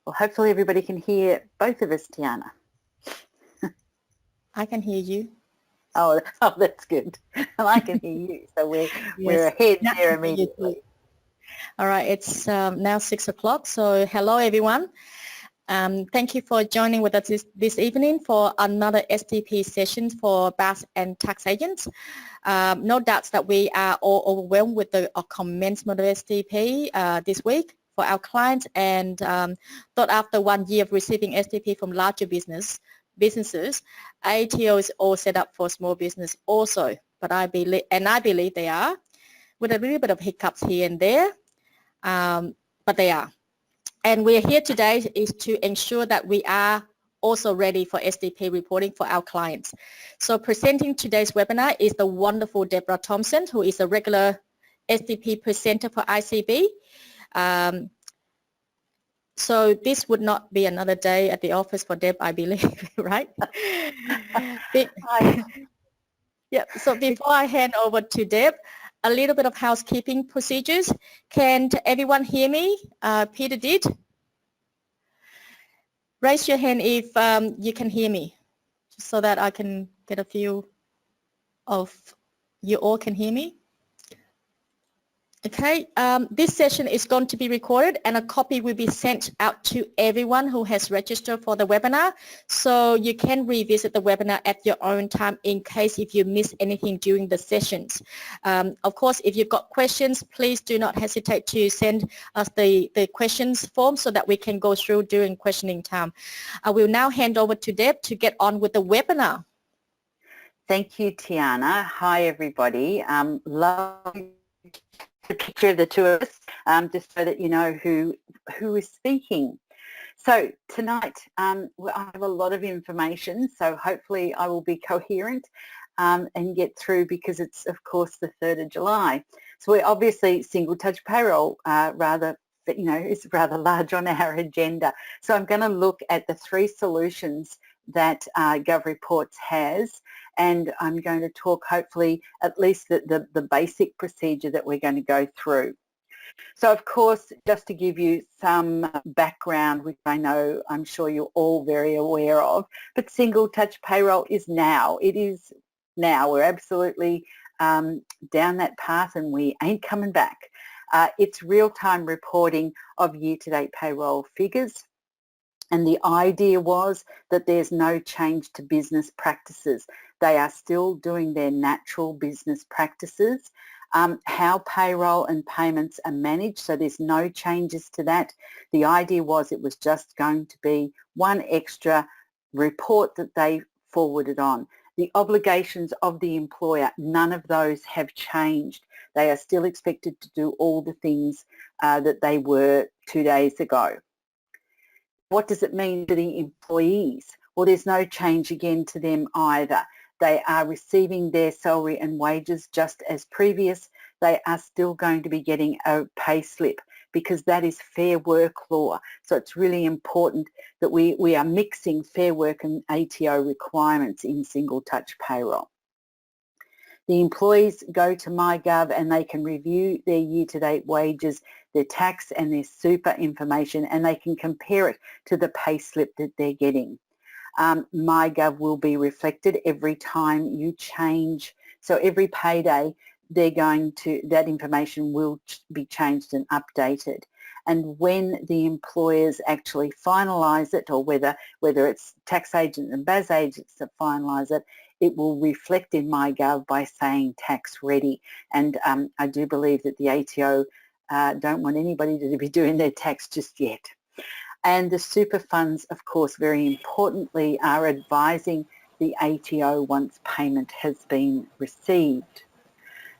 Well, hopefully everybody can hear both of us, Tiana. I can hear you. Oh, that's good. And I can hear you. So we're ahead there immediately. All right, it's now 6 o'clock. So hello, everyone. Thank you for joining with us this evening for another STP session for BAS and tax agents. No doubts that we are all overwhelmed with the commencement of STP this week for our clients, and thought after 1 year of receiving STP from larger businesses, ATO is all set up for small business also. But I believe they are, with a little bit of hiccups here and there, but they are. And we're here today is to ensure that we are also ready for STP reporting for our clients. So presenting today's webinar is the wonderful Deborah Thompson, who is a regular STP presenter for ICB. So this would not be another day at the office for Deb, I believe, right? Yeah. So before I hand over to Deb, a little bit of housekeeping procedures. Can everyone hear me? Peter did. Raise your hand if you can hear me, just so that I can get a feel of you all can hear me. Okay, this session is going to be recorded and a copy will be sent out to everyone who has registered for the webinar. So you can revisit the webinar at your own time in case if you miss anything during the sessions. Of course, if you've got questions, please do not hesitate to send us the questions form so that we can go through during questioning time. I will now hand over to Deb to get on with the webinar. Thank you, Tiana. Hi, everybody. Lovely the picture of the two of us, just so that you know who is speaking. So tonight I have a lot of information, so hopefully I will be coherent and get through, because it's of course the 3rd of July. So we're obviously single touch payroll is rather large on our agenda. So I'm going to look at the 3 solutions that GovReports has, and I'm going to talk hopefully at least the basic procedure that we're going to go through. So of course, just to give you some background, which I'm sure you're all very aware of, but single touch payroll is now. It is now. We're absolutely down that path and we ain't coming back. It's real-time reporting of year-to-date payroll figures. And the idea was that there's no change to business practices. They are still doing their natural business practices. How payroll and payments are managed, so there's no changes to that. The idea was it was just going to be one extra report that they forwarded on. The obligations of the employer, none of those have changed. They are still expected to do all the things that they were 2 days ago. What does it mean to the employees? Well, there's no change again to them either. They are receiving their salary and wages just as previous. They are still going to be getting a pay slip, because that is fair work law. So it's really important that we are mixing fair work and ATO requirements in single touch payroll. The employees go to MyGov and they can review their year-to-date wages, their tax and their super information, and they can compare it to the pay slip that they're getting. MyGov will be reflected every time you change. So every payday, that information will be changed and updated. And when the employers actually finalise it, or whether it's tax agents and BAS agents that finalise it, it will reflect in MyGov by saying tax ready. And I do believe that the ATO don't want anybody to be doing their tax just yet. And the super funds, of course, very importantly, are advising the ATO once payment has been received.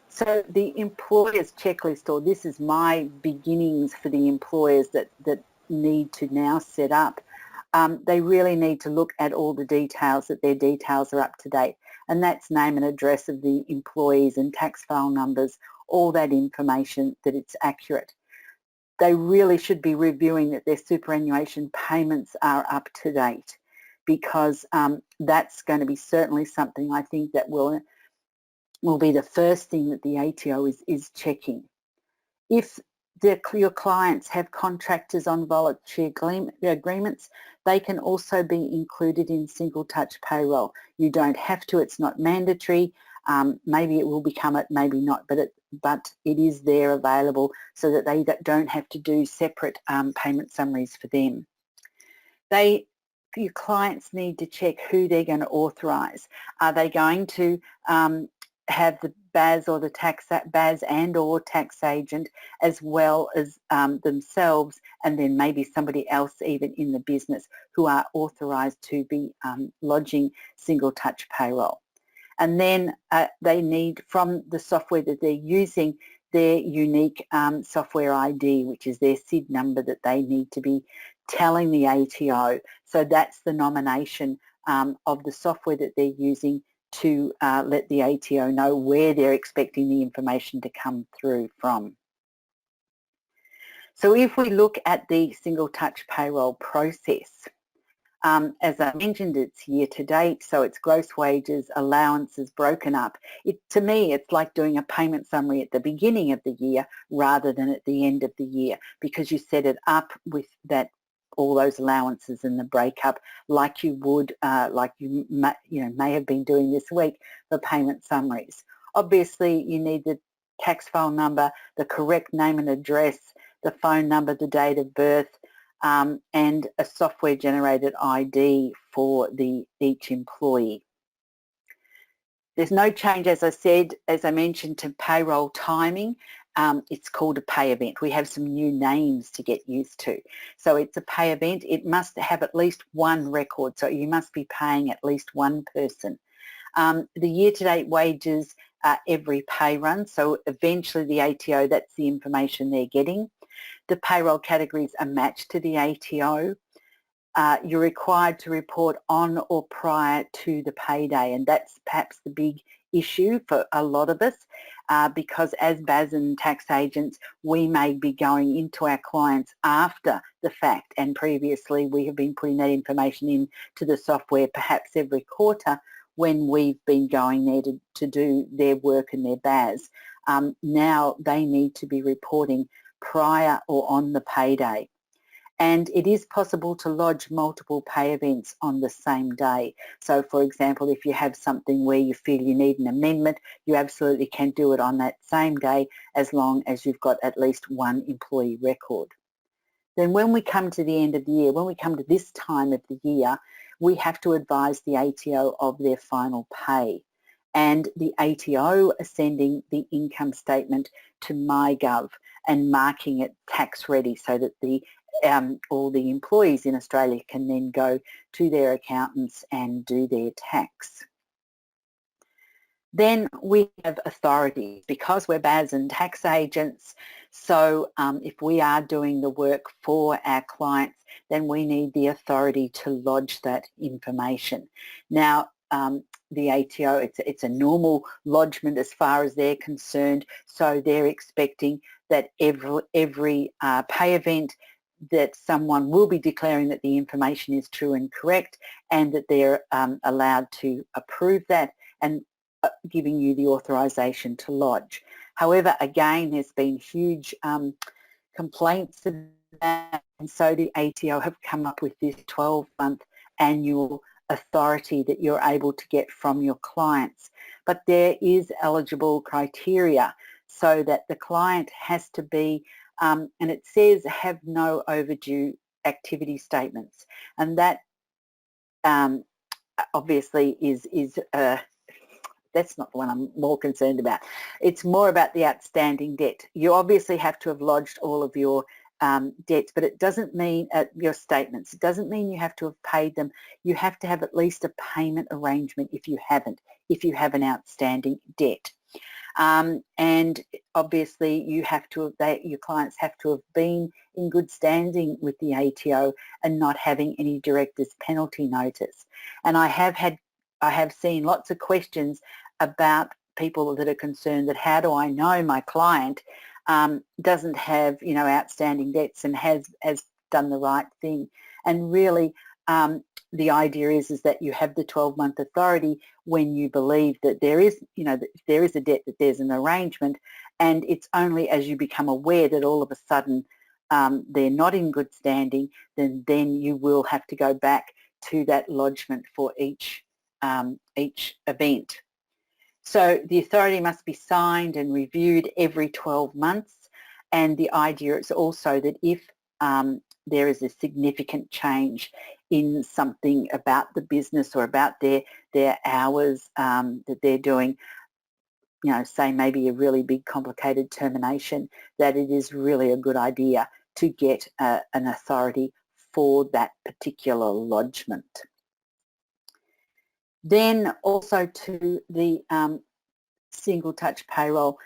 So the employer's checklist, or this is my beginnings for the employers that need to now set up, they really need to look at all the details, that their details are up to date. And that's name and address of the employees and tax file numbers, all that information, that it's accurate. They really should be reviewing that their superannuation payments are up to date, because that's going to be certainly something I think that will be the first thing that the ATO is checking. If your clients have contractors on voluntary agreements, they can also be included in single touch payroll. You don't have to, it's not mandatory. Maybe it will become it, maybe not, but it is there available so that they don't have to do separate payment summaries for them. Your clients need to check who they're going to authorise. Are they going to have the BAS or the BAS and or tax agent as well as themselves, and then maybe somebody else even in the business who are authorised to be lodging single touch payroll? And then they need, from the software that they're using, their unique software ID, which is their SID number that they need to be telling the ATO. So that's the nomination of the software that they're using to let the ATO know where they're expecting the information to come through from. So if we look at the single touch payroll process, as I mentioned, it's year to date, so it's gross wages, allowances broken up. To me, it's like doing a payment summary at the beginning of the year rather than at the end of the year, because you set it up with all those allowances and the breakup like you would, like you may have been doing this week for payment summaries. Obviously, you need the tax file number, the correct name and address, the phone number, the date of birth, and a software generated ID for each employee. There's no change, as I mentioned, to payroll timing. It's called a pay event. We have some new names to get used to. So it's a pay event. It must have at least one record, so you must be paying at least one person. The year-to-date wages are every pay run, so eventually the ATO, that's the information they're getting. The payroll categories are matched to the ATO. You're required to report on or prior to the payday, and that's perhaps the big issue for a lot of us, because as BAS and tax agents, we may be going into our clients after the fact, and previously we have been putting that information into the software perhaps every quarter when we've been going there to do their work and their BAS. Now they need to be reporting prior or on the payday. And it is possible to lodge multiple pay events on the same day. So for example, if you have something where you feel you need an amendment, you absolutely can do it on that same day as long as you've got at least one employee record. Then when we come to the end of the year, when we come to this time of the year, we have to advise the ATO of their final pay. And the ATO are sending the income statement to MyGov and marking it tax ready so that all the employees in Australia can then go to their accountants and do their tax. Then we have authorities, because we're BAS and tax agents, so if we are doing the work for our clients, then we need the authority to lodge that information. Now, the ATO, it's a normal lodgement as far as they're concerned, so they're expecting that every pay event that someone will be declaring that the information is true and correct, and that they're allowed to approve that and giving you the authorisation to lodge. However, again, there's been huge complaints about that, and so the ATO have come up with this 12-month annual authority that you're able to get from your clients. But there is eligible criteria, so that the client has to be, and it says have no overdue activity statements, and that obviously is that's not the one I'm more concerned about. It's more about the outstanding debt. You obviously have to have lodged all of your debts, but it doesn't mean your statements. It doesn't mean you have to have paid them. You have to have at least a payment arrangement if you haven't, if you have an outstanding debt. And obviously you have to your clients have to have been in good standing with the ATO and not having any director's penalty notice. And I have seen lots of questions about people that are concerned that how do I know my client doesn't have outstanding debts and has done the right thing. And really the idea is that you have the 12-month authority when you believe that there is, that if there is a debt, that there's an arrangement, and it's only as you become aware that all of a sudden they're not in good standing, then you will have to go back to that lodgement for each event. So the authority must be signed and reviewed every 12 months, and the idea is also that if there is a significant change in something about the business or about their hours that they're doing, you know, say maybe a really big complicated termination, that it is really a good idea to get an authority for that particular lodgement. Then also to the single touch payroll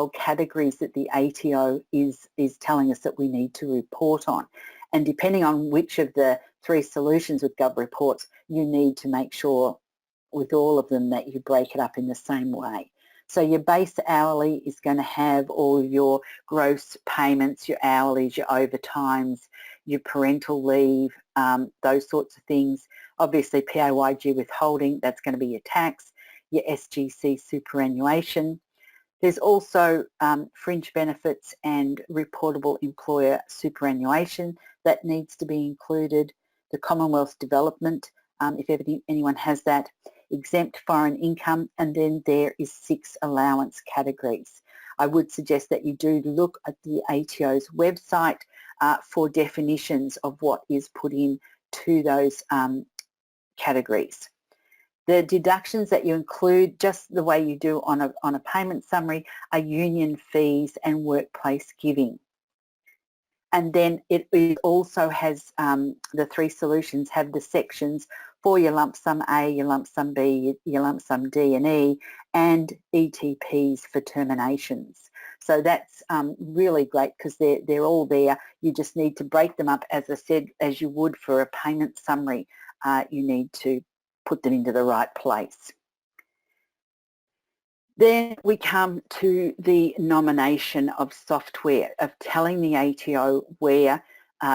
categories that the ATO is telling us that we need to report on. And depending on which of the 3 solutions with GovReports, you need to make sure with all of them that you break it up in the same way. So your base hourly is going to have all your gross payments, your hourlies, your overtimes, your parental leave, those sorts of things. Obviously PAYG withholding, that's going to be your tax, your SGC superannuation. There's also fringe benefits and reportable employer superannuation that needs to be included. The Commonwealth Development, if anyone has that, exempt foreign income, and then there is 6 allowance categories. I would suggest that you do look at the ATO's website for definitions of what is put in to those categories. The deductions that you include, just the way you do on a payment summary, are union fees and workplace giving. And then it also has, the 3 solutions have the sections for your lump sum A, your lump sum B, your lump sum D and E, and ETPs for terminations. So that's really great because they're all there. You just need to break them up, as I said, as you would for a payment summary. You need to put them into the right place. Then we come to the nomination of software, of telling the ATO where,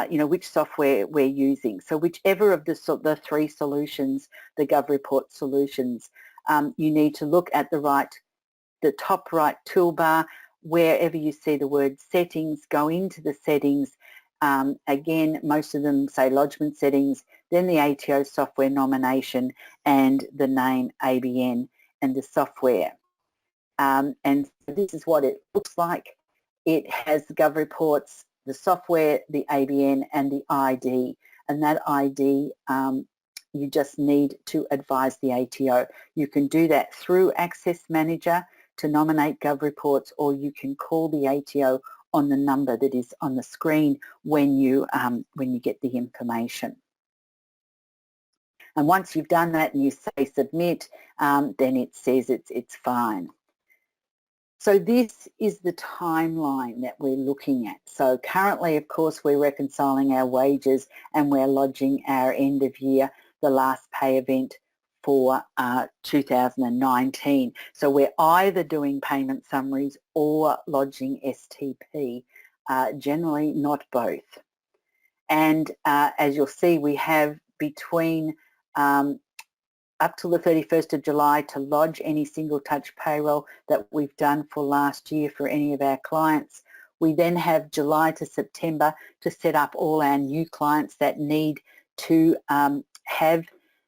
you know, which software we're using. So whichever of the 3 solutions, the GovReports solutions, you need to look at the top right toolbar. Wherever you see the word settings, go into the settings. Again, most of them say lodgement settings, then the ATO software nomination and the name ABN and the software. And this is what it looks like. It has the GovReports, the software, the ABN and the ID. And that ID, you just need to advise the ATO. You can do that through Access Manager to nominate GovReports, or you can call the ATO on the number that is on the screen when you get the information. And once you've done that and you say submit, then it says it's fine. So this is the timeline that we're looking at. So currently, of course, we're reconciling our wages and we're lodging our end of year, the last pay event for 2019. So we're either doing payment summaries or lodging STP, generally not both. And as you'll see, we have between up till the 31st of July to lodge any single touch payroll that we've done for last year for any of our clients. We then have July to September to set up all our new clients that need to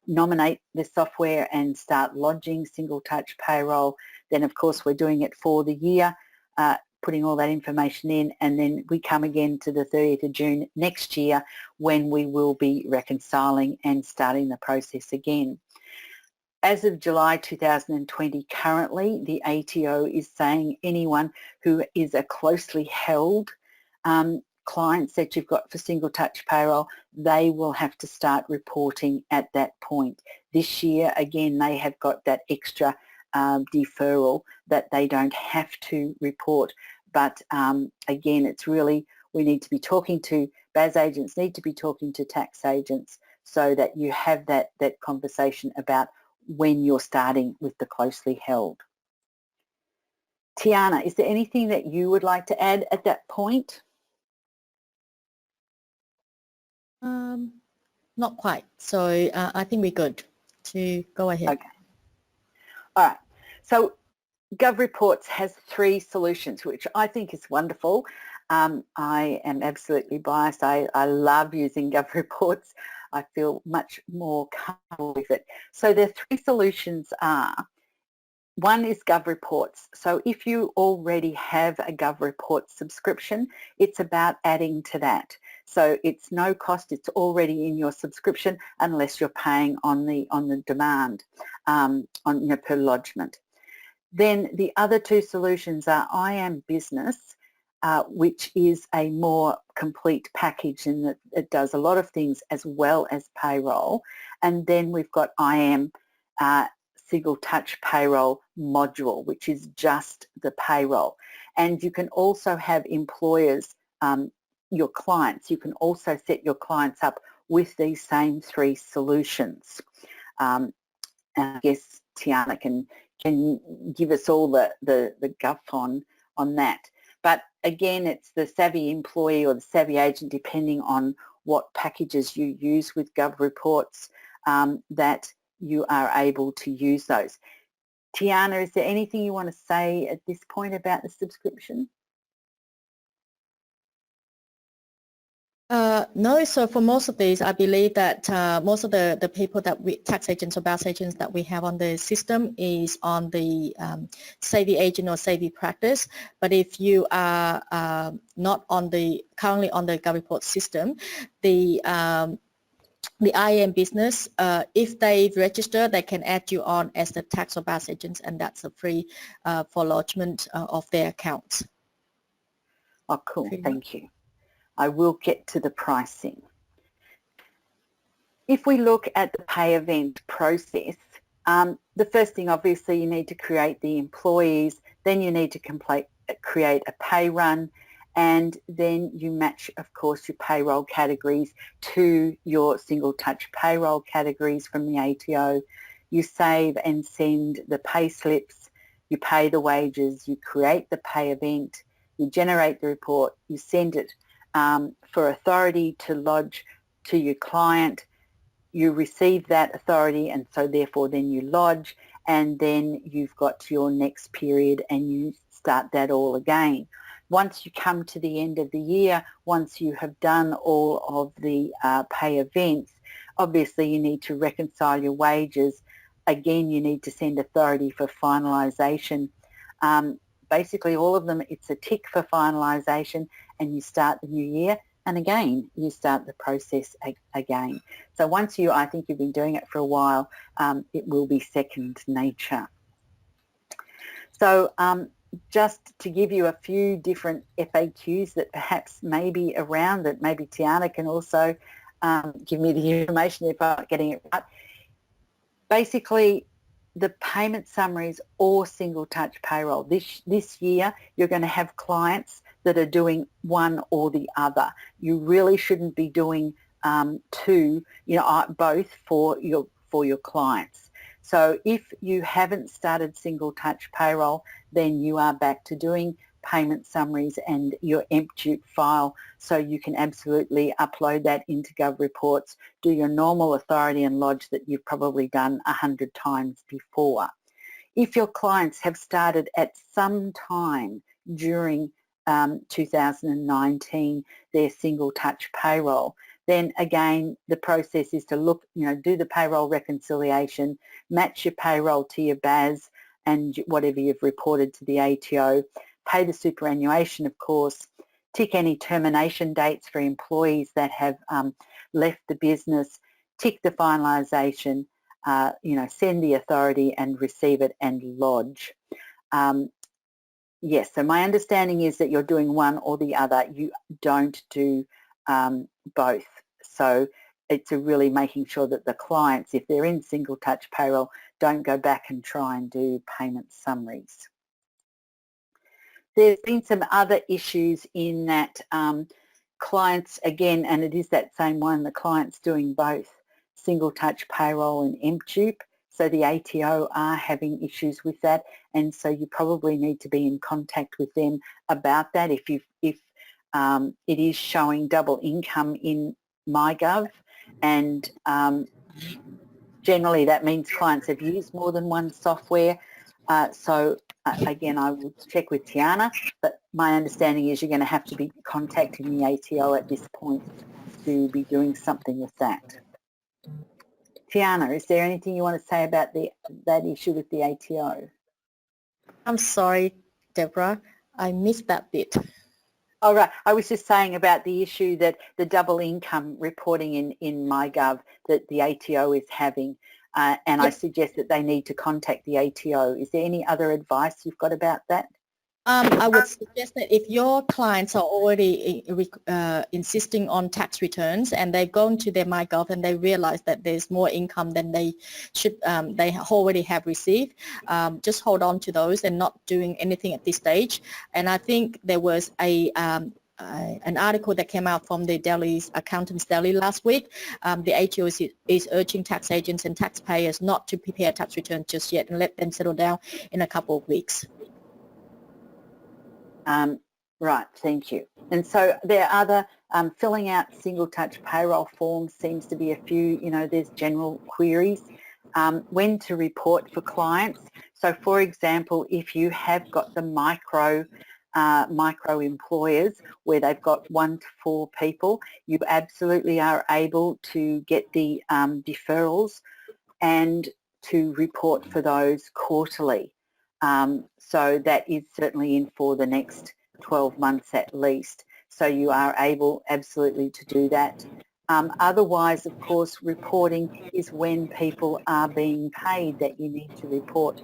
nominate the software and start lodging single touch payroll. Then of course we're doing it for the year, putting all that information in, and then we come again to the 30th of June next year when we will be reconciling and starting the process again. As of July 2020, currently the ATO is saying anyone who is a closely held clients that you've got for single touch payroll, they will have to start reporting at that point. This year, again, they have got that extra deferral that they don't have to report. But again, it's really, we need to be talking to, BAS agents need to be talking to tax agents so that you have that conversation about when you're starting with the closely held. Tiana, is there anything that you would like to add at that point? Not quite. So I think we're good to go ahead. Okay. All right. So GovReports has 3 solutions, which I think is wonderful. I am absolutely biased. I love using GovReports. I feel much more comfortable with it. So the 3 solutions are, one is GovReports. So if you already have a GovReports subscription, it's about adding to that. So it's no cost, it's already in your subscription unless you're paying on the demand, per lodgement. Then the other 2 solutions are IAM Business, which is a more complete package in that it does a lot of things as well as payroll. And then we've got IAM Single Touch Payroll module, which is just the payroll. And you can also have employers, your clients, you can also set your clients up with these same 3 solutions. And I guess Tiana can give us all the guff on that. But again, it's the savvy employee or the savvy agent, depending on what packages you use with GovReports, that you are able to use those. Tiana, is there anything you want to say at this point about the subscription? No, so for most of these, I believe that most of the people that tax agents or BAS agents that we have on the system is on the savvy agent or savvy practice. But if you are not currently on the GovReports system, the IAM Business, if they've registered, they can add you on as the tax or BAS agents, and that's a free for lodgement of their accounts. Oh, cool. Thank you. I will get to the pricing. If we look at the pay event process, the first thing, obviously, you need to create the employees, then you need to create a pay run, and then you match, of course, your payroll categories to your single touch payroll categories from the ATO. You save and send the pay slips, you pay the wages, you create the pay event, you generate the report, you send it for authority to lodge to your client. You receive that authority, and so therefore then you lodge, and then you've got your next period and you start that all again. Once you come to the end of the year, once you have done all of the pay events, obviously you need to reconcile your wages. Again, you need to send authority for finalisation. Basically all of them, it's a tick for finalisation, and you start the new year, and again you start the process again. So once I think you've been doing it for a while, it will be second nature. So just to give you a few different FAQs that perhaps may be around, that maybe Tiana can also give me the information if I'm not getting it right. Basically, the payment summaries or single touch payroll. This year you're going to have clients that are doing one or the other. You really shouldn't be doing two, both for your clients. So if you haven't started single touch payroll, then you are back to doing payment summaries and your EMPDUPE file, so you can absolutely upload that into GovReports, do your normal authority and lodge that you've probably done 100 times before. If your clients have started at some time during 2019 their single touch payroll, then again the process is to look, do the payroll reconciliation, match your payroll to your BAS and whatever you've reported to the ATO, pay the superannuation, of course, tick any termination dates for employees that have left the business, tick the finalisation, send the authority and receive it and lodge. Yes, so my understanding is that you're doing one or the other. You don't do both. So it's really making sure that the clients, if they're in single touch payroll, don't go back and try and do payment summaries. There's been some other issues in that clients, again, and it is that same one, the client's doing both single touch payroll and EMPDUPE. So the ATO are having issues with that, and so you probably need to be in contact with them about that if it is showing double income in MyGov, and generally that means clients have used more than one software. So again, I will check with Tiana, but my understanding is you're going to have to be contacting the ATO at this point to be doing something with that. Tiana, is there anything you want to say about that issue with the ATO? I'm sorry, Deborah, I missed that bit. Oh, right. I was just saying about the issue that the double income reporting in MyGov that the ATO is having, and Yep. I suggest that they need to contact the ATO. Is there any other advice you've got about that? I would suggest that if your clients are already insisting on tax returns and they've gone to their MyGov and they realize that there's more income than they should, they already have received, just hold on to those and not doing anything at this stage. And I think there was an article that came out from the Delhi's Accountants Delhi last week. The ATO is urging tax agents and taxpayers not to prepare tax returns just yet and let them settle down in a couple of weeks. Right, thank you. And so there are other filling out single touch payroll forms seems to be a few, there's general queries. When to report for clients. So for example, if you have got the micro employers where they've got 1 to 4 people, you absolutely are able to get the deferrals and to report for those quarterly. So that is certainly in for the next 12 months at least. So you are able absolutely to do that. Otherwise, of course, reporting is when people are being paid that you need to report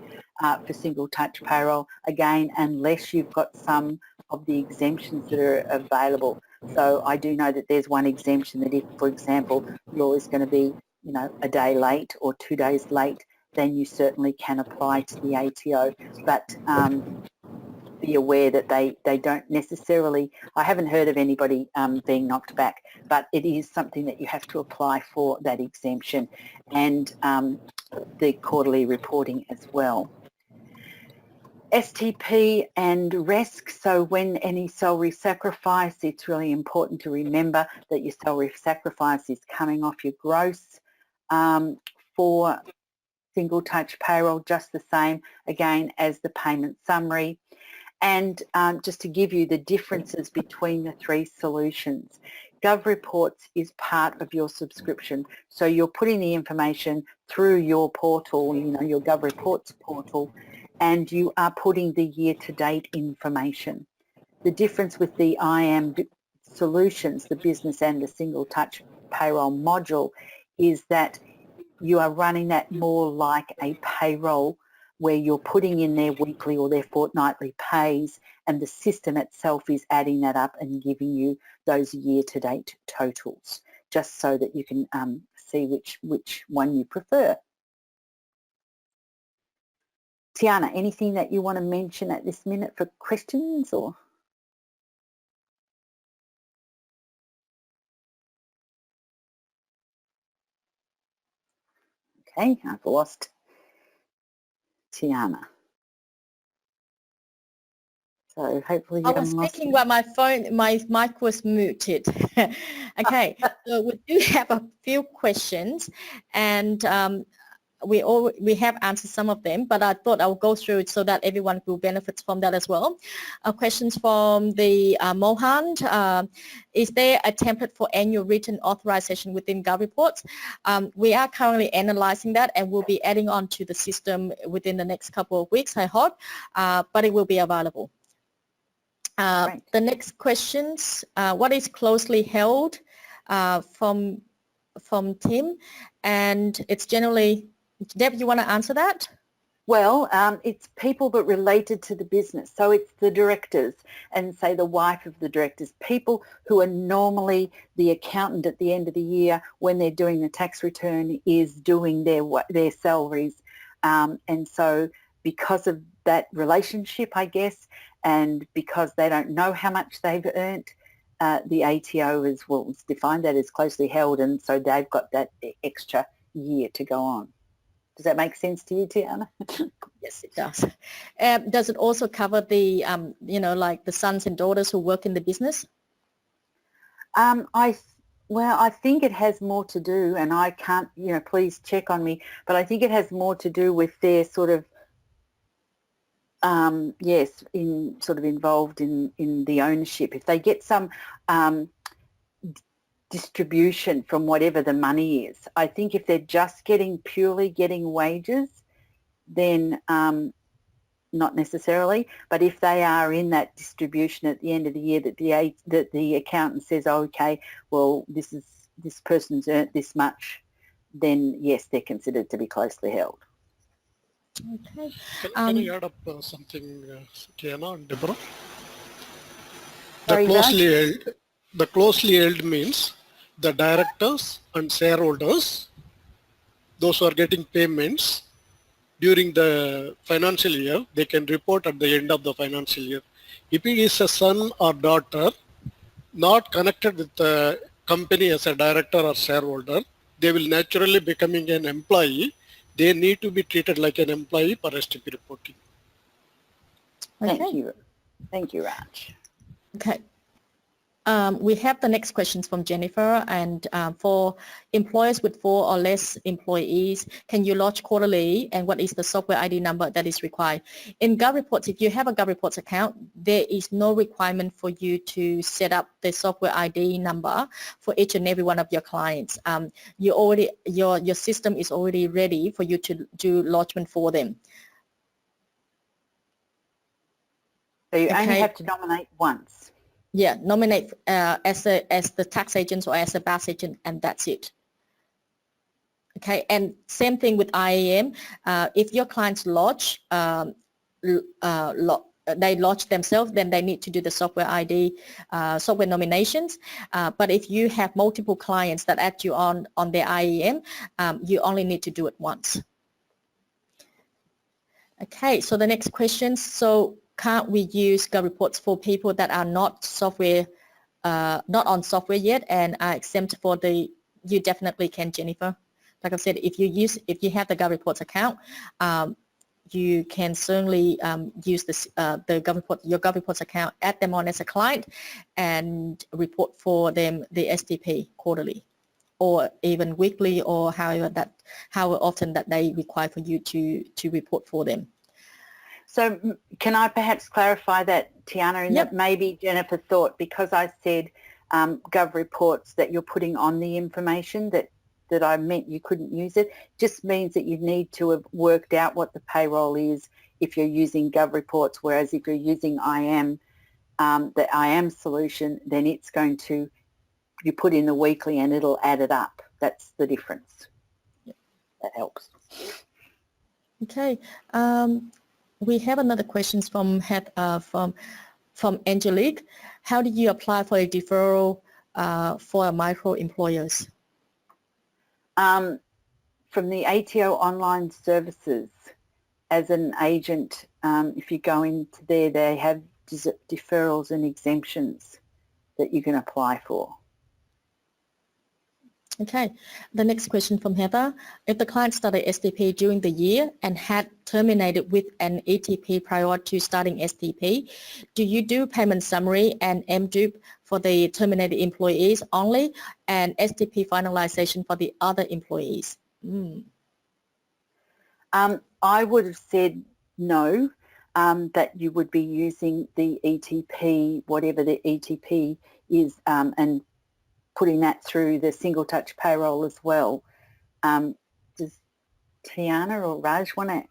for single touch payroll, again, unless you've got some of the exemptions that are available. So I do know that there's one exemption that if, for example, you're is going to be, a day late or 2 days late, then you certainly can apply to the ATO. But be aware that they don't necessarily, I haven't heard of anybody being knocked back, but it is something that you have to apply for, that exemption, and the quarterly reporting as well. STP and RESC, so when any salary sacrifice, it's really important to remember that your salary sacrifice is coming off your gross. For single touch payroll, just the same again as the payment summary. And just to give you the differences between the 3 solutions, GovReports is part of your subscription. So you're putting the information through your portal, your GovReports portal, and you are putting the year-to-date information. The difference with the IAM solutions, the business and the single touch payroll module, is that you are running that more like a payroll where you're putting in their weekly or their fortnightly pays, and the system itself is adding that up and giving you those year-to-date totals, just so that you can see which one you prefer. Tiana, anything that you want to mention at this minute for questions or? Okay, I've lost Tiana. So hopefully you I was speaking while my mic was muted. Okay, so we do have a few questions, and we have answered some of them, but I thought I would go through it so that everyone will benefit from that as well. Questions from the Mohan. Is there a template for annual written authorization within GovReports? We are currently analyzing that, and we'll be adding on to the system within the next couple of weeks, I hope, but it will be available. The next questions, what is closely held from Tim, and it's generally, Deb, you want to answer that? Well, it's people but related to the business. So it's the directors and say the wife of the directors, people who are normally the accountant at the end of the year when they're doing the tax return is doing their salaries. And so because of that relationship, I guess, and because they don't know how much they've earned, the ATO is, well, it's defined that as closely held, and so they've got that extra year to go on. Does that make sense to you, Tiana? Yes, it does. Does it also cover the, like the sons and daughters who work in the business? I think it has more to do, and I can't, please check on me, but I think it has more to do with their sort of yes, in sort of involved in the ownership. If they get some distribution from whatever the money is, I think if they're just purely getting wages, then not necessarily. But if they are in that distribution at the end of the year, that the accountant says, oh, okay, well, this person's earned this much, then yes, they're considered to be closely held. Okay. Can I add up something, Kiana and Deborah? Sorry, The closely held means the directors and shareholders, those who are getting payments during the financial year, they can report at the end of the financial year. If it is a son or daughter not connected with the company as a director or shareholder, they will naturally becoming an employee. They need to be treated like an employee per STP reporting. Okay. Thank you, Raj. Okay. We have the next questions from Jennifer, and for employers with 4 or less employees, can you lodge quarterly, and what is the software ID number that is required? In GovReports, if you have a GovReports account, there is no requirement for you to set up the software ID number for each and every one of your clients. Your system is already ready for you to do lodgement for them. So you only have to nominate once. Yeah, nominate as the tax agent or as a BAS agent, and that's it. Okay, and same thing with IAM. If your clients lodge, they lodge themselves, then they need to do the software ID, software nominations. But if you have multiple clients that add you on their IAM, you only need to do it once. Okay, so the next question. So can't we use GovReports for people that are not on software yet and are exempt for the? You definitely can, Jennifer. Like I said, if you have the GovReports account, you can certainly use this your GovReports account, add them on as a client, and report for them the STP quarterly, or even weekly, or how often that they require for you to report for them. So can I perhaps clarify that, Tiana, in that maybe Jennifer thought because I said GovReports that you're putting on the information that I meant you couldn't use it, just means that you need to have worked out what the payroll is if you're using GovReports, whereas if you're using IAM, the IAM solution, then it's going to, you put in the weekly and it'll add it up. That's the difference. That helps. Okay. We have another question from Angelique. How do you apply for a deferral for micro employers? From the ATO online services, as an agent, if you go into there, they have deferrals and exemptions that you can apply for. Okay, the next question from Heather. If the client started STP during the year and had terminated with an ATP prior to starting STP, do you do payment summary and MDUP for the terminated employees only and STP finalization for the other employees? I would have said no, that you would be using the ETP, whatever the ETP is, and putting that through the single touch payroll as well. Does Tiana or Raj want to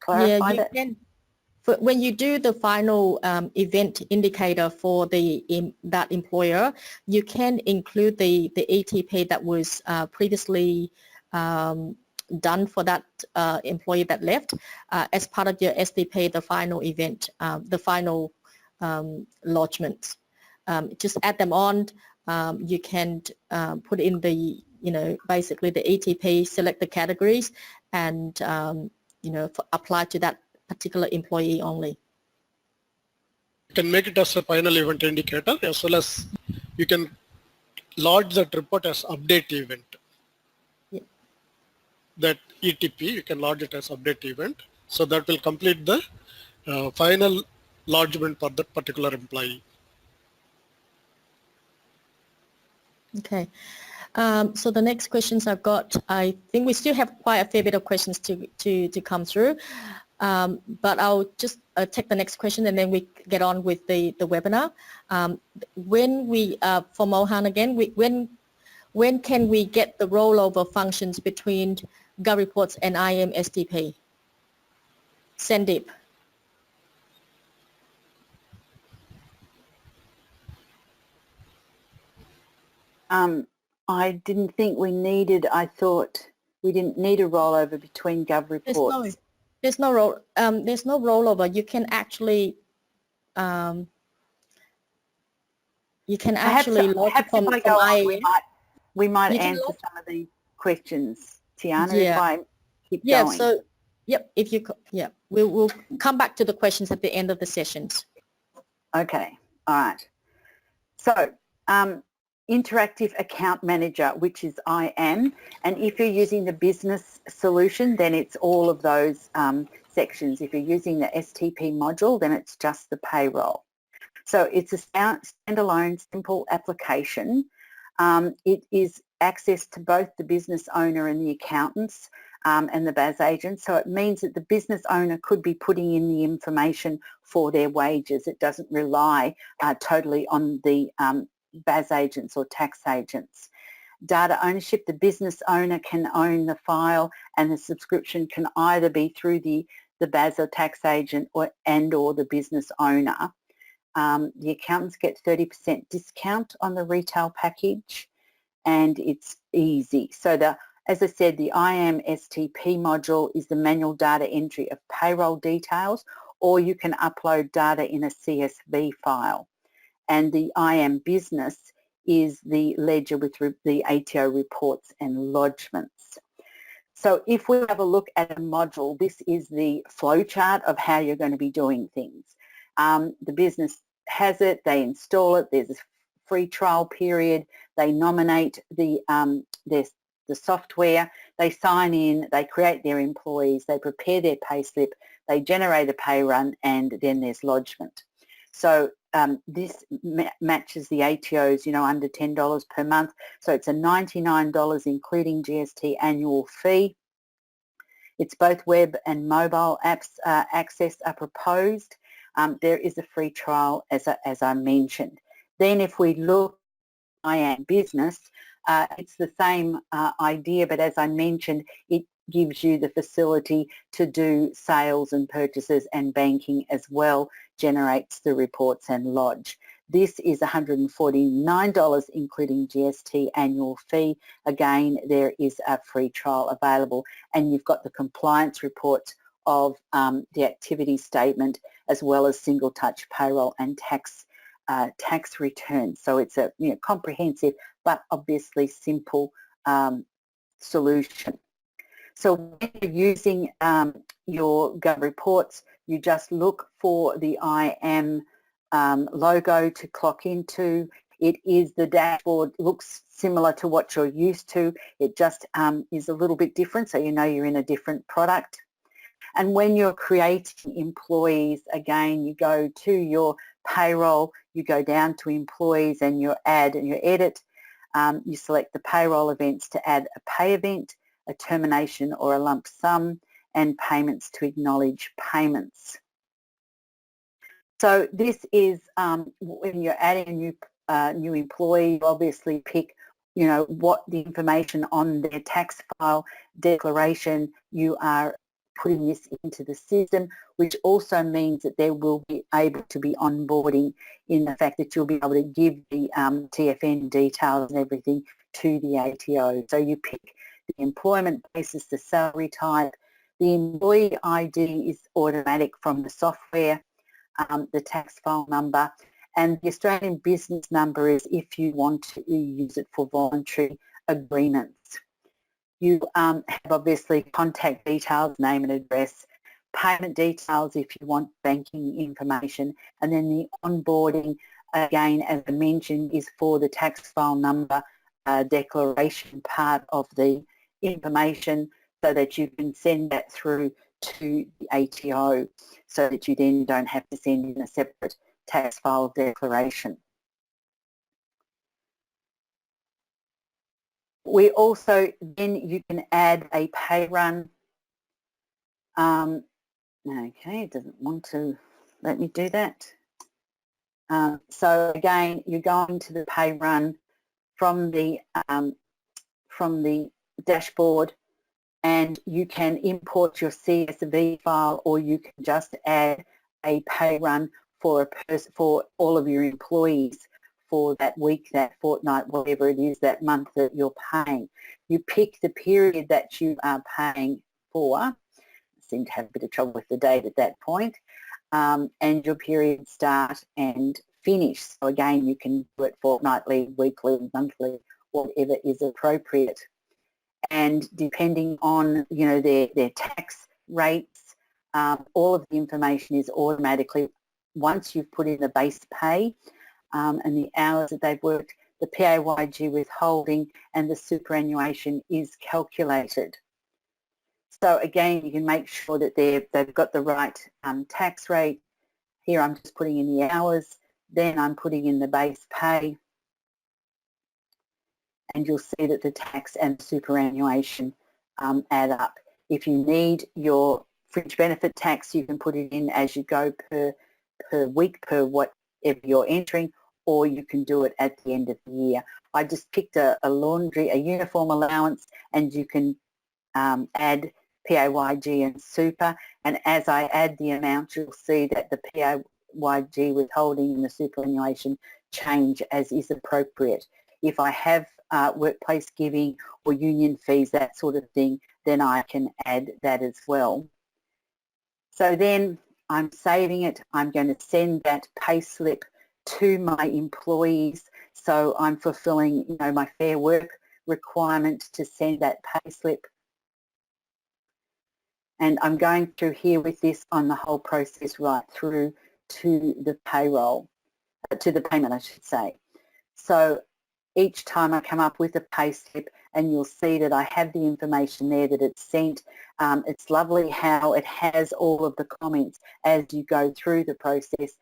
clarify that? Can. When you do the final event indicator for that employer, you can include the ETP that was previously done for that employee that left as part of your STP, the final event, the final lodgement. Just add them on. You can put in the, basically the ETP, select the categories, and, apply to that particular employee only. You can make it as a final event indicator, as well as you can lodge that report as update event. Yeah. That ETP, you can lodge it as update event. So that will complete the final lodgement for that particular employee. Okay. So the next questions I've got, I think we still have quite a fair bit of questions to come through. But I'll just take the next question and then we get on with the webinar. When we, for Mohan again, when can we get the rollover functions between GovReports and IAM STP? Sandeep. I didn't think we needed, I thought we didn't need a rollover between GovReports. There's no rollover. You can actually log from IAM. We might answer some of the questions, Tiana, Yeah. if I keep Yeah, going. so, yep, if you, yeah, we'll come back to the questions at the end of the sessions. Okay, all right. So, Interactive Account Manager, which is IAM, and if you're using the business solution, then it's all of those sections. If you're using the STP module, then it's just the payroll. So it's a standalone, simple application. It is access to both the business owner and the accountants and the BAS agent. So it means that the business owner could be putting in the information for their wages. It doesn't rely totally on the BAS agents or tax agents. Data ownership, the business owner can own the file and the subscription can either be through the BAS or tax agent or the business owner. The accountants get 30% discount on the retail package and it's easy. So as I said, the IAM STP module is the manual data entry of payroll details, or you can upload data in a CSV file. And the IAM Business is the ledger with the ATO reports and lodgements. So if we have a look at a module, this is the flowchart of how you're going to be doing things. The business has it, they install it, there's a free trial period, they nominate the software, they sign in, they create their employees, they prepare their payslip, they generate a pay run, and then there's lodgement. So this matches the ATOs, under $10 per month. So it's a $99 including GST annual fee. It's both web and mobile apps access are proposed. There is a free trial as I mentioned. Then if we look at IAM Business, it's the same idea, but as I mentioned, it gives you the facility to do sales and purchases and banking as well, generates the reports and lodge. This is $149 including GST annual fee. Again, there is a free trial available and you've got the compliance reports of the activity statement as well as single touch payroll and tax returns. So it's a comprehensive but obviously simple solution. So when you're using your GovReports, you just look for the IAM logo to clock into. It is the dashboard, looks similar to what you're used to. It just is a little bit different, so you know you're in a different product. And when you're creating employees, again, you go to your payroll, you go down to employees and you add and you edit. You select the payroll events to add a pay event, a termination or a lump sum, and payments to acknowledge payments. So this is when you're adding a new employee, you obviously pick, what the information on their tax file declaration. You are putting this into the system, which also means that there will be able to be onboarding in the fact that you'll be able to give the TFN details and everything to the ATO. So you pick the employment basis, the salary type, the employee ID is automatic from the software, the tax file number, and the Australian business number is if you want to use it for voluntary agreements. You have obviously contact details, name and address, payment details if you want banking information, and then the onboarding, again, as I mentioned, is for the tax file number declaration part of the information so that you can send that through to the ATO so that you then don't have to send in a separate tax file declaration. We also, then you can add a pay run Okay, it doesn't want to let me do that. So again, you're going to the pay run from the dashboard, and you can import your CSV file, or you can just add a pay run for all of your employees for that week, that fortnight, whatever it is, that month that you're paying. You pick the period that you are paying for. I seem to have a bit of trouble with the date at that point. And your period start and finish. So again, you can do it fortnightly, weekly, monthly, whatever is appropriate. And depending on, you know, their tax rates, all of the information is automatically, once you've put in the base pay and the hours that they've worked, the PAYG withholding and the superannuation is calculated. So again, you can make sure that they've got the right tax rate. Here I'm just putting in the hours, then I'm putting in the base pay, and you'll see that the tax and superannuation add up. If you need your fringe benefit tax, you can put it in as you go per week, per whatever you're entering, or you can do it at the end of the year. I just picked a uniform allowance, and you can add PAYG and super, and as I add the amount, you'll see that the PAYG withholding and the superannuation change as is appropriate. If I have workplace giving or union fees, that sort of thing, then I can add that as well. So then I'm saving it. I'm going to send that pay slip to my employees. So I'm fulfilling, you know, my Fair Work requirement to send that pay slip. And I'm going through here with this on the whole process right through to the payroll, to the payment, I should say. So each time I come up with a pay slip, and you'll see that I have the information there that it's sent. It's lovely how it has all of the comments as you go through the process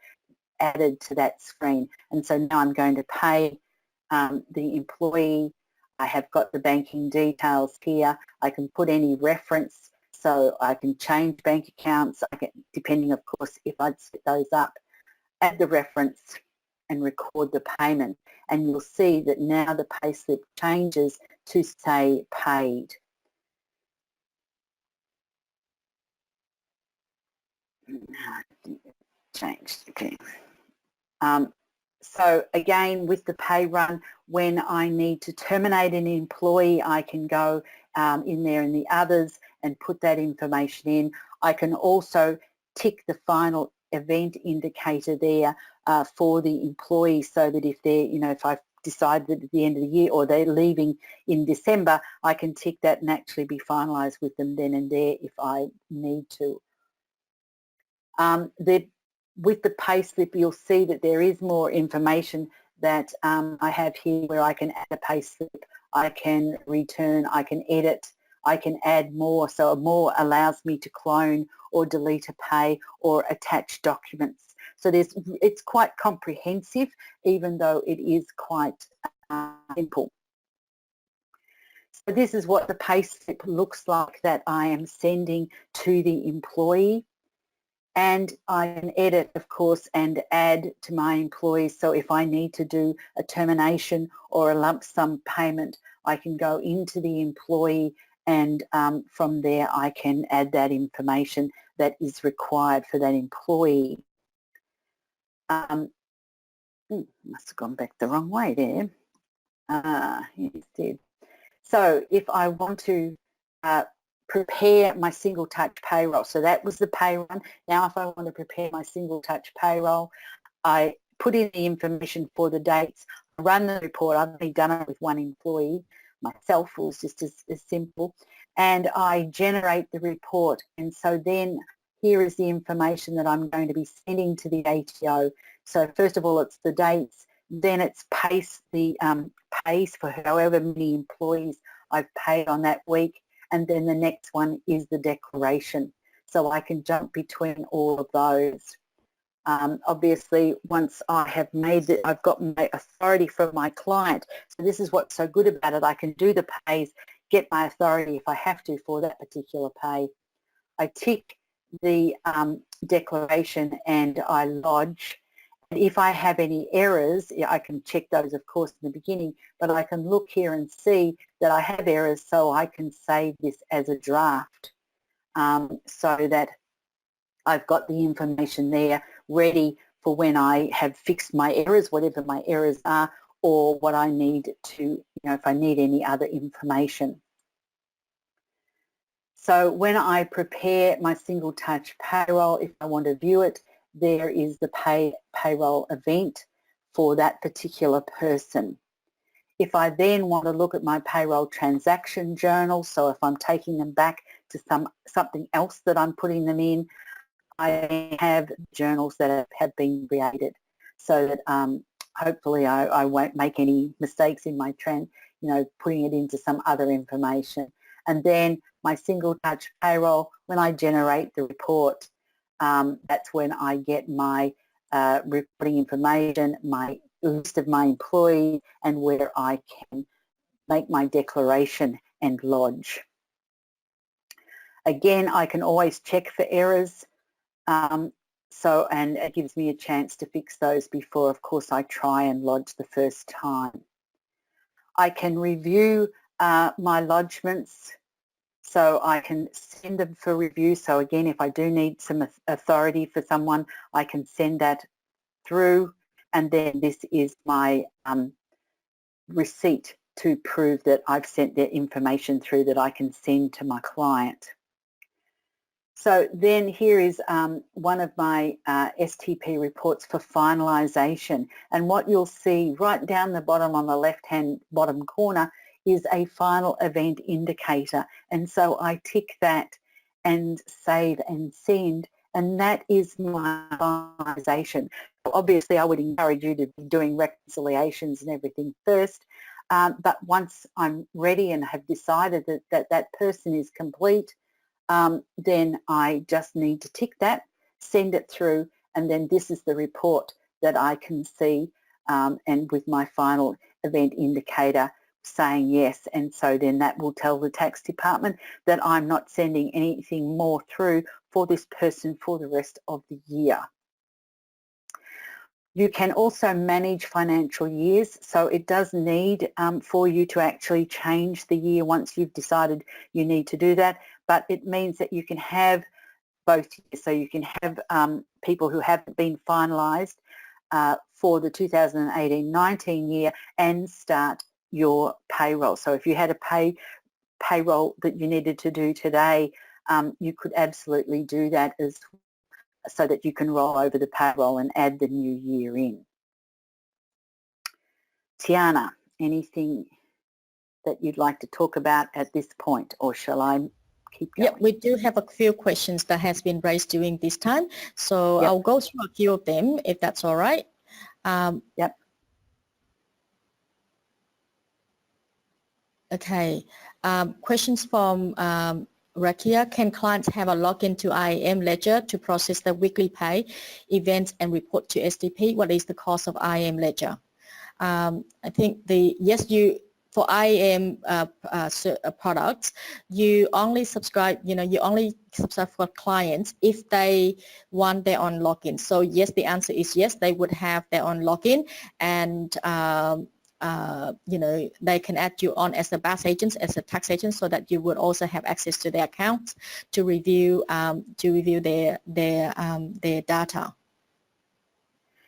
added to that screen. And so now I'm going to pay the employee. I have got the banking details here. I can put any reference, so I can change bank accounts, depending, of course, if I'd set those up, add the reference and record the payment. And you'll see that now the payslip changes to say paid. Changed, okay. So again, with the pay run, when I need to terminate an employee, I can go in there in the others and put that information in. I can also tick the final event indicator there for the employee, so that if they're, you know, if I've decided at the end of the year or they're leaving in December, I can tick that and actually be finalised with them then and there if I need to. With the payslip, you'll see that there is more information that I have here, where I can add a payslip, I can return, I can edit, I can add more. So more allows me to clone or delete a pay or attach documents. So it's quite comprehensive, even though it is quite simple. So this is what the payslip looks like that I am sending to the employee. And I can edit, of course, and add to my employees. So if I need to do a termination or a lump sum payment, I can go into the employee, and from there I can add that information that is required for that employee. Must have gone back the wrong way there. Yes, it did. So if I want to prepare my single touch payroll, so that was the pay run. Now if I want to prepare my single touch payroll, I put in the information for the dates, run the report. I've only done it with one employee myself. It was just as simple, and I generate the report. And so then here is the information that I'm going to be sending to the ATO. So first of all, it's the dates, then it's pays for however many employees I've paid on that week, and then the next one is the declaration. So I can jump between all of those. Obviously, once I have made it, I've got my authority from my client. So this is what's so good about it. I can do the pays, get my authority if I have to for that particular pay. I tick the declaration and I lodge. And if I have any errors, I can check those, of course, in the beginning, but I can look here and see that I have errors, so I can save this as a draft so that I've got the information there ready for when I have fixed my errors, whatever my errors are, or what I need to, if I need any other information. So when I prepare my single touch payroll, if I want to view it, there is the payroll event for that particular person. If I then want to look at my payroll transaction journal, so if I'm taking them back to something else that I'm putting them in, I have journals that have been created so that hopefully I won't make any mistakes in my putting it into some other information. And then my single touch payroll, when I generate the report, that's when I get my reporting information, my list of my employees, and where I can make my declaration and lodge. Again, I can always check for errors, and it gives me a chance to fix those before, of course, I try and lodge the first time. I can review my lodgements, so I can send them for review. So again, if I do need some authority for someone, I can send that through, and then this is my receipt to prove that I've sent their information through that I can send to my client. So then here is one of my STP reports for finalisation, and what you'll see right down the bottom on the left-hand bottom corner is a final event indicator, and so I tick that and save and send, and that is my finalisation. Obviously I would encourage you to be doing reconciliations and everything first, but once I'm ready and have decided that person is complete, then I just need to tick that, send it through, and then this is the report that I can see, and with my final event indicator saying yes, and so then that will tell the tax department that I'm not sending anything more through for this person for the rest of the year. You can also manage financial years, so it does need for you to actually change the year once you've decided you need to do that, but it means that you can have both years. So you can have people who haven't been finalised for the 2018-19 year and start your payroll. So if you had a payroll that you needed to do today, you could absolutely do that as so that you can roll over the payroll and add the new year in. Tiana, anything that you'd like to talk about at this point, or shall I keep going? Yep, we do have a few questions that has been raised during this time, so yep. I'll go through a few of them if that's all right. Yep. Okay, questions from Rakia. Can clients have a login to IAM Ledger to process the weekly pay, events, and report to STP? What is the cost of IAM Ledger? I think for IAM products, you only subscribe for clients if they want their own login. So yes, the answer is yes, they would have their own login, and they can add you on as a BAS agent, as a tax agent, so that you would also have access to their accounts to review their data.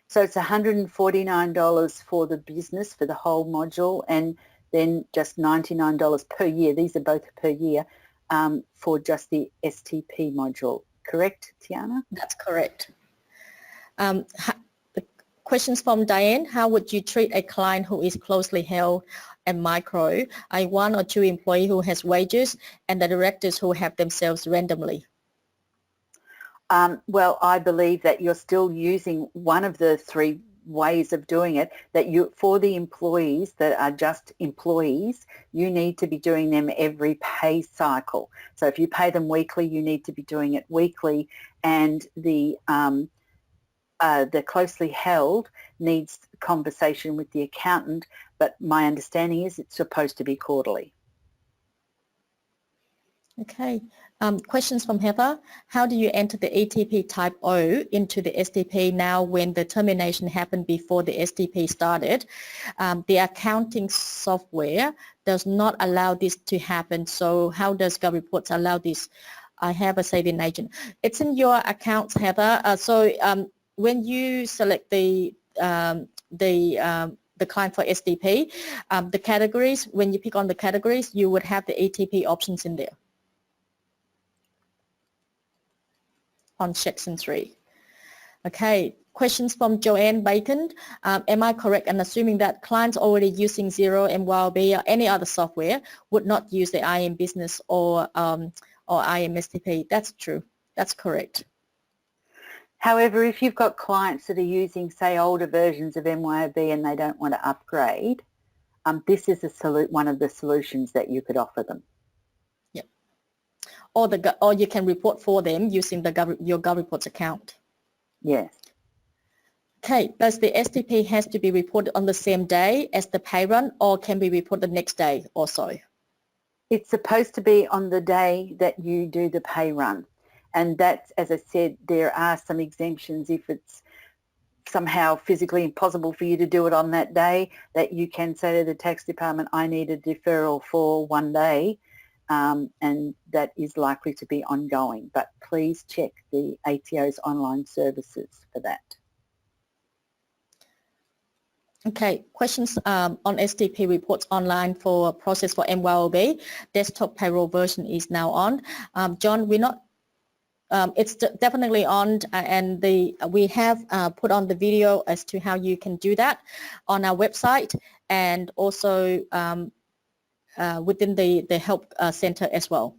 So it's $149 for the business for the whole module, and then just $99 per year. These are both per year for just the STP module. Correct, Tiana? That's correct. Questions from Diane. How would you treat a client who is closely held and micro, a 1 or 2 employee who has wages, and the directors who have themselves randomly? Well, I believe that you're still using one of the 3 ways of doing it, that for the employees that are just employees, you need to be doing them every pay cycle. So if you pay them weekly, you need to be doing it weekly, and the closely held needs conversation with the accountant, but my understanding is it's supposed to be quarterly. Okay. Questions from Heather. How do you enter the ATP type O into the STP now when the termination happened before the STP started? The accounting software does not allow this to happen. So how does GovReports allow this? I have a saving agent. It's in your accounts, Heather. When you select the client for STP, the categories, when you pick on the categories, you would have the ATP options in there on section 3. Okay, questions from Joanne Bacon. Am I correct in assuming that clients already using Xero, MYOB, or any other software would not use the IAM Business or IAM STP? That's true. That's correct. However, if you've got clients that are using, say, older versions of MYOB and they don't want to upgrade, this is one of the solutions that you could offer them. Yep. Or you can report for them using your GovReports account. Yes. Okay, does the STP has to be reported on the same day as the pay run, or can be reported the next day or so? It's supposed to be on the day that you do the pay run. And that's, as I said, there are some exemptions if it's somehow physically impossible for you to do it on that day, that you can say to the tax department, I need a deferral for 1 day, and that is likely to be ongoing. But please check the ATO's online services for that. Okay, questions on STP reports online for process for MYOB. Desktop payroll version is now on. John, we're not. It's definitely on, and we have put on the video as to how you can do that on our website, and also within the help center as well.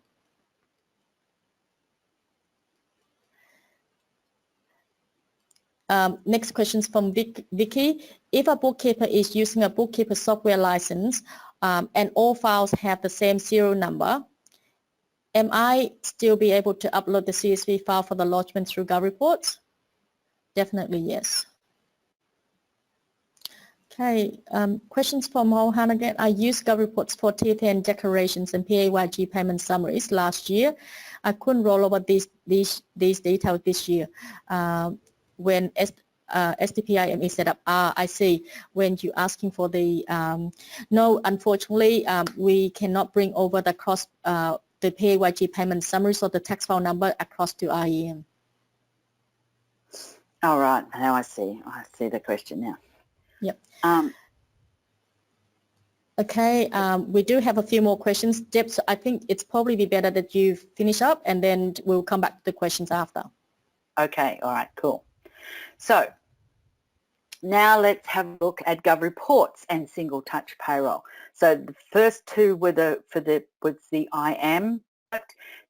Next questions from Vicky. If a bookkeeper is using a bookkeeper software license and all files have the same serial number, am I still be able to upload the CSV file for the lodgement through GovReports? Definitely yes. Okay, questions from Mohan again. I used GovReports for TTN declarations and PAYG payment summaries last year. I couldn't roll over these details this year when STP IAM is set up. I see. When you're asking for the, no, unfortunately, we cannot bring over the the PAYG payment summaries or the tax file number across to IAM. All right, now I see the question now. Yep. Okay, we do have a few more questions. Deb, so I think it's probably be better that you finish up and then we'll come back to the questions after. Okay, all right, cool. So now let's have a look at GovReports and single touch payroll. So the first two were was the IAM.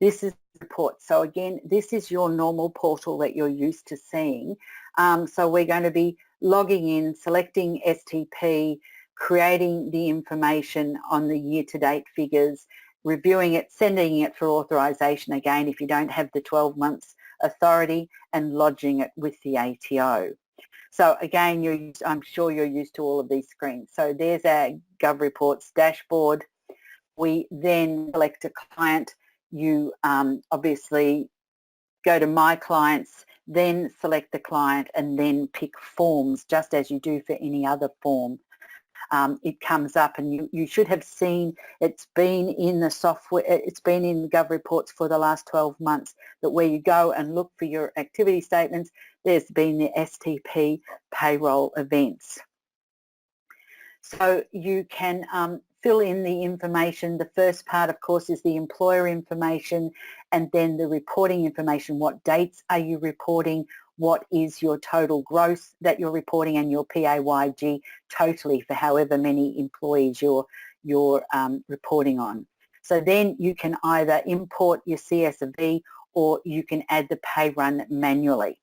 This is report. So again, this is your normal portal that you're used to seeing. So we're going to be logging in, selecting STP, creating the information on the year-to-date figures, reviewing it, sending it for authorization again if you don't have the 12 months authority, and lodging it with the ATO. So again, I'm sure you're used to all of these screens. So there's our GovReports dashboard. We then select a client. You obviously go to My Clients, then select the client, and then pick Forms, just as you do for any other form. It comes up, and you should have seen it's been in the software, it's been in GovReports for the last 12 months, that where you go and look for your activity statements, there's been the STP payroll events. So you can fill in the information. The first part, of course, is the employer information, and then the reporting information. What dates are you reporting? What is your total gross that you're reporting, and your PAYG totally for however many employees you're reporting on. So then you can either import your CSV or you can add the pay run manually.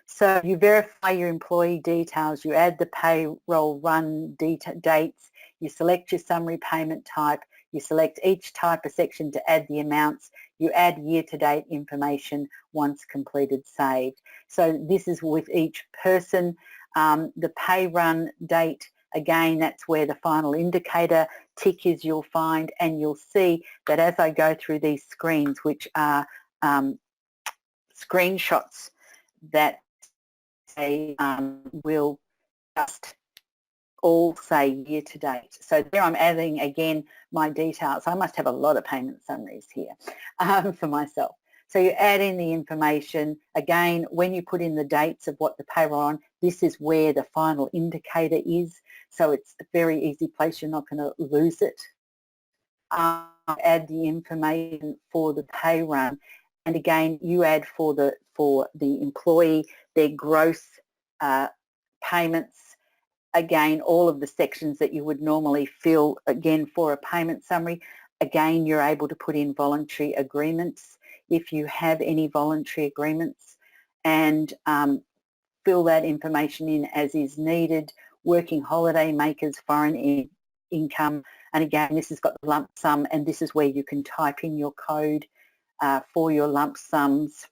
So you verify your employee details, you add the payroll run dates, you select your summary payment type, you select each type of section to add the amounts, you add year-to-date information once completed, saved. So this is with each person. The pay run date Again, that's where the final indicator tick is you'll find, and you'll see that as I go through these screens, which are screenshots that they will just all say year to date. So there I'm adding again my details. I must have a lot of payment summaries here for myself. So you add in the information. Again, when you put in the dates of what the payroll on, this is where the final indicator is. So it's a very easy place. You're not going to lose it. Add the information for the pay run. And again, you add for the employee their gross payments. Again, all of the sections that you would normally fill again for a payment summary. Again, you're able to put in voluntary agreements if you have any voluntary agreements, and fill that information in as is needed. Working holiday makers, foreign income, and again, this has got the lump sum, and this is where you can type in your code for your lump sums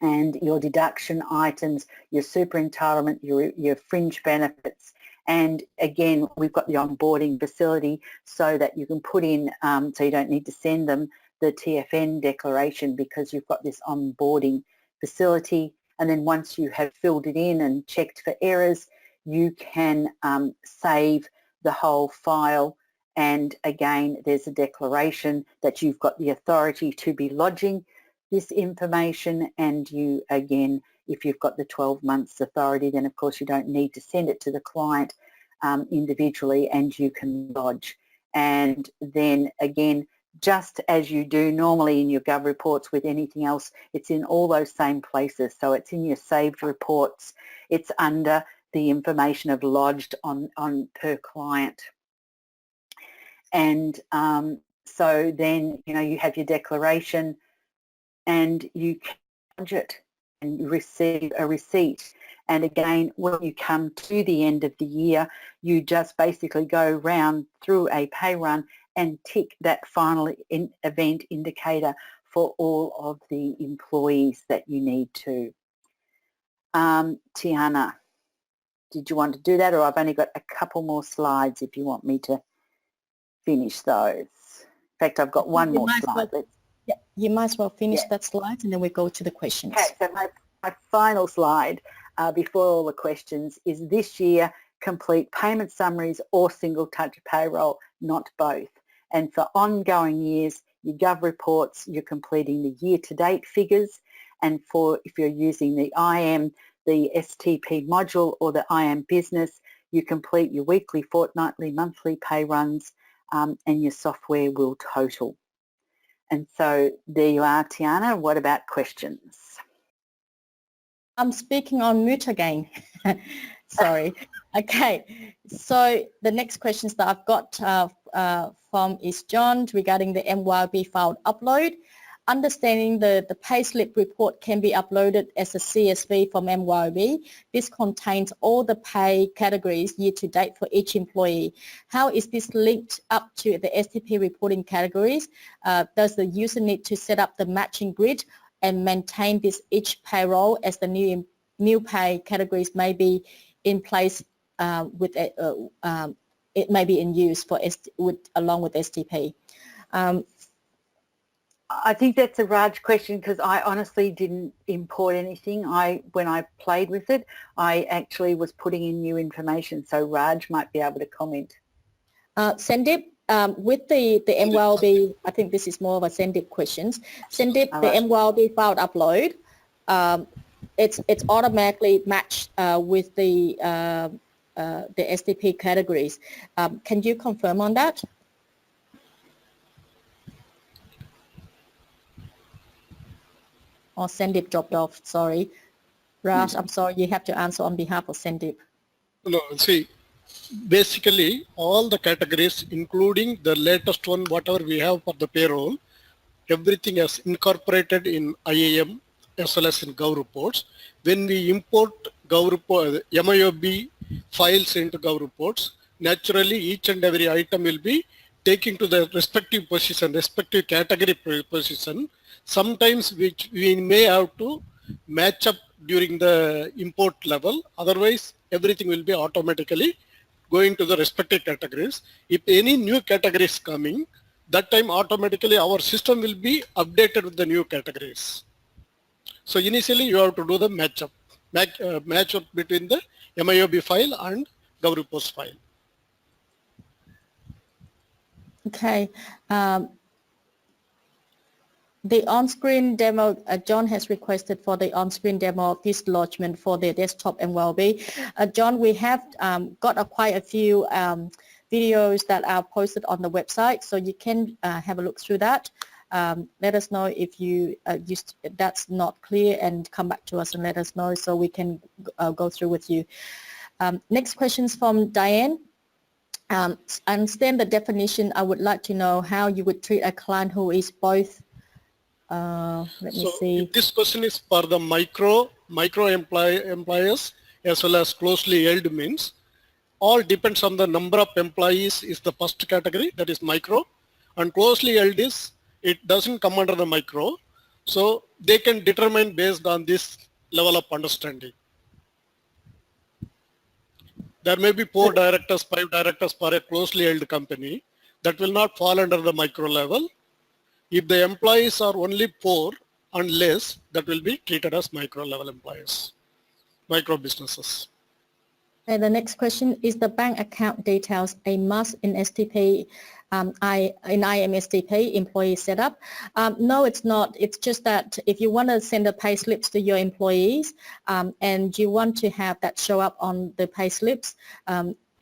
and your deduction items, your super entitlement, your fringe benefits. And again, we've got the onboarding facility so that you can put in, so you don't need to send them the TFN declaration, because you've got this onboarding facility. And then once you have filled it in and checked for errors, you can save the whole file. And again, there's a declaration that you've got the authority to be lodging this information. And you, again, if you've got the 12 months authority, then of course you don't need to send it to the client individually, and you can lodge. And then again, just as you do normally in your GovReports with anything else, it's in all those same places. So it's in your saved reports. It's under the information of lodged on per client. And so then, you know, you have your declaration, and you can lodge it and receive a receipt. And again, when you come to the end of the year, you just basically go round through a pay run and tick that final event indicator for all of the employees that you need to. Tiana, did you want to do that, or I've only got a couple more slides if you want me to finish those? In fact, I've got one more slide. Yeah, you might as well finish that slide, and then we go to the questions. Okay, so my final slide before all the questions is this year, complete payment summaries or single touch payroll, not both. And for ongoing years, your GovReports, you're completing the year-to-date figures. And for if you're using the IAM, the STP module or the IAM Business, you complete your weekly, fortnightly, monthly pay runs, and your software will total. And so there you are, Tiana. What about questions? I'm speaking on mute again. Sorry. Okay, so the next questions that I've got from is John regarding the MYOB file upload. Understanding the payslip report can be uploaded as a CSV from MYOB. This contains all the pay categories year to date for each employee. How is this linked up to the STP reporting categories? Does the user need to set up the matching grid and maintain this each payroll as the new pay categories may be in place it may be in use for along with STP? I think that's a Raj question, because I honestly didn't import anything. When I played with it, I actually was putting in new information, so Raj might be able to comment. Sendip, with the MYOB, I think this is more of a Sendip questions. Sendip, the MYOB file upload, it's automatically matched with the STP categories. Can you confirm on that? Or Sendip dropped off, sorry. Raj, I'm sorry, you have to answer on behalf of Sendip. No, see, basically all the categories, including the latest one, whatever we have for the payroll, everything is incorporated in IAM as well as in GovReports. When we import MYOB files into GovReports, naturally each and every item will be taken to the respective position, respective category position. Sometimes which we may have to match up during the import level, otherwise everything will be automatically going to the respective categories. If any new category is coming, that time automatically our system will be updated with the new categories. So initially you have to do the match up between the MIOB file and GovReports file. Okay. The on-screen demo, John has requested for the on-screen demo of this lodgement for the desktop and well-being. John, we have got quite a few videos that are posted on the website, so you can have a look through that. Let us know if that's not clear, and come back to us and let us know so we can go through with you. Next question is from Diane. I understand the definition. I would like to know how you would treat a client who is both. Let me see. This question is for the micro employers as well as closely held means. All depends on the number of employees is the first category, that is micro, and closely held is, it doesn't come under the micro. So they can determine based on this level of understanding. There may be 4 directors, 5 directors for a closely held company. That will not fall under the micro level. If the employees are only 4 and less, that will be treated as micro level employees, micro businesses. And the next question is the bank account details a must in STP, in IAM STP employee setup? No, it's not. It's just that if you want to send the pay slips to your employees and you want to have that show up on the pay slips,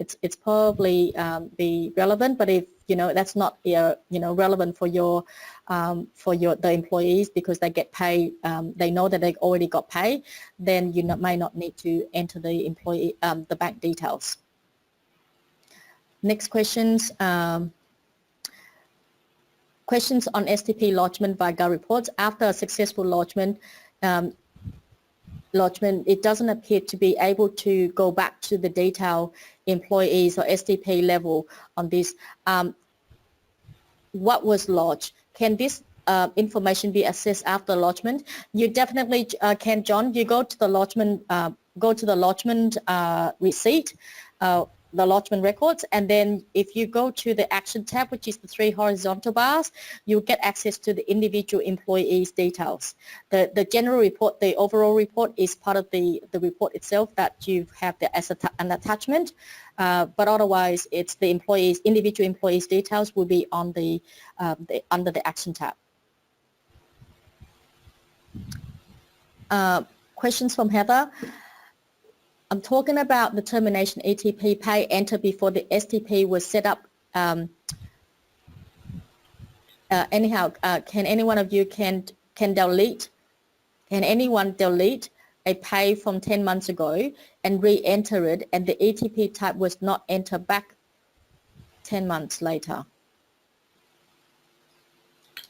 it's probably be relevant. But if that's not relevant for the employees because they get paid, they know that they already got paid, then you may not need to enter the employee the bank details. Next questions. Questions on STP lodgement by GovReports. After a successful lodgement, it doesn't appear to be able to go back to the detail employees or STP level on this. What was lodged? Can this information be accessed after lodgement? You definitely can, John. You go to the lodgement, receipt, the lodgement records, and then if you go to the action tab, which is the 3 horizontal bars, you'll get access to the individual employees' details. The general report, the overall report, is part of the report itself that you have as an attachment, but otherwise it's the individual employees' details will be on under the action tab. Questions from Heather. I'm talking about the termination ATP pay entered before the STP was set up. Anyhow, can any one of you can anyone delete a pay from 10 months ago and re-enter it, and the ATP type was not entered back 10 months later?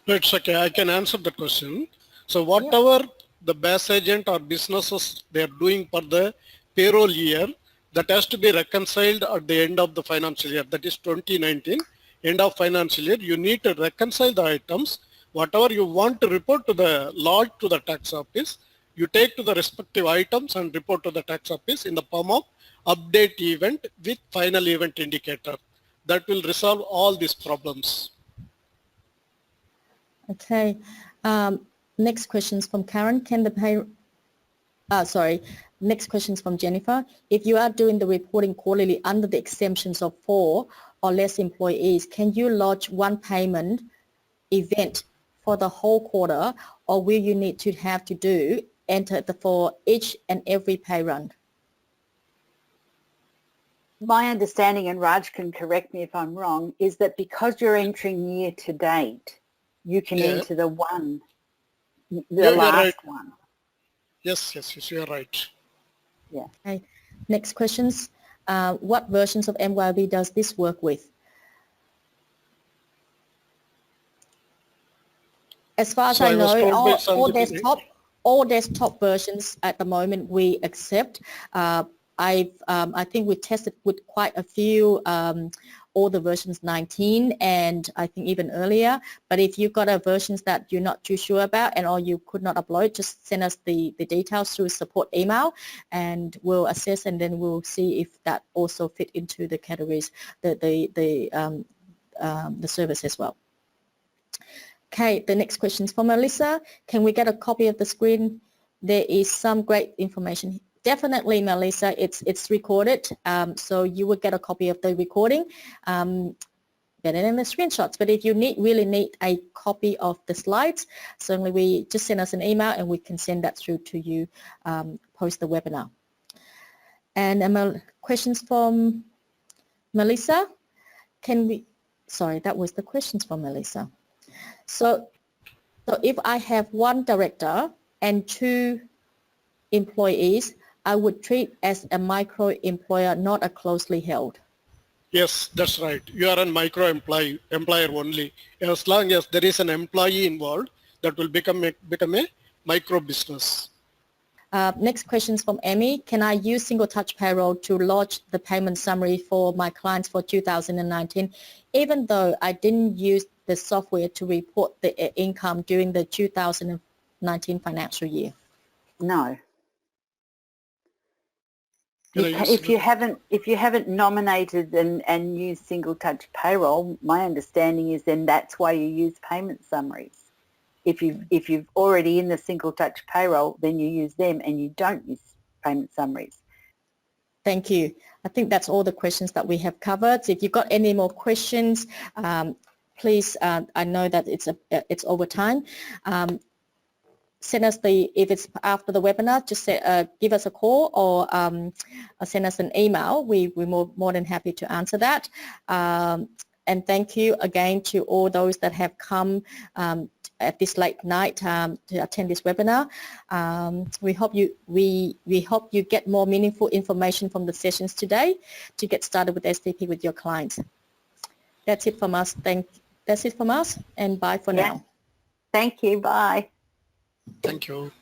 It's okay. I can answer the question. So whatever the BAS agent or businesses they are doing for the payroll year, that has to be reconciled at the end of the financial year, that is 2019, end of financial year. You need to reconcile the items. Whatever you want to report to the lodge to the tax office, you take to the respective items and report to the tax office in the form of update event with final event indicator. That will resolve all these problems. Okay. Next questions from Karen. Next question is from Jennifer. If you are doing the reporting quarterly under the exemptions of 4 or less employees, can you lodge one payment event for the whole quarter, or will you need to enter for each and every pay run? My understanding, and Raj can correct me if I'm wrong, is that because you're entering year to date, you can enter the last right. one. Yes, you are right. Yeah. Okay. Next questions. What versions of MYOB does this work with? As far as I know, all desktop versions at the moment we accept. I think we tested with quite a few all the versions 19 and I think even earlier. But if you've got a versions that you're not too sure about and or you could not upload, just send us the details through support email and we'll assess and then we'll see if that also fit into the categories, the service as well. Okay, the next question is from Melissa. Can we get a copy of the screen? There is some great information. Definitely, Melissa, it's recorded, so you will get a copy of the recording better than the screenshots. But if you really need a copy of the slides, certainly we just send us an email and we can send that through to you post the webinar. And questions from Melissa? Sorry, that was the questions from Melissa. So if I have one director and 2 employees, I would treat as a micro employer, not a closely held. Yes, that's right. You are a micro employer only. As long as there is an employee involved, that will become a micro business. Next question is from Amy. Can I use single touch payroll to lodge the payment summary for my clients for 2019, even though I didn't use the software to report the income during the 2019 financial year? No. If you haven't nominated and used single touch payroll, my understanding is then that's why you use payment summaries. If you've already in the single touch payroll, then you use them and you don't use payment summaries. Thank you. I think that's all the questions that we have covered. So if you've got any more questions, please, I know that it's over time. Send us if it's after the webinar, just give us a call or send us an email. We're more than happy to answer that. And thank you again to all those that have come at this late night to attend this webinar. We hope you get more meaningful information from the sessions today to get started with STP with your clients. That's it from us. That's it from us, and bye for now. Thank you. Bye. Thank you.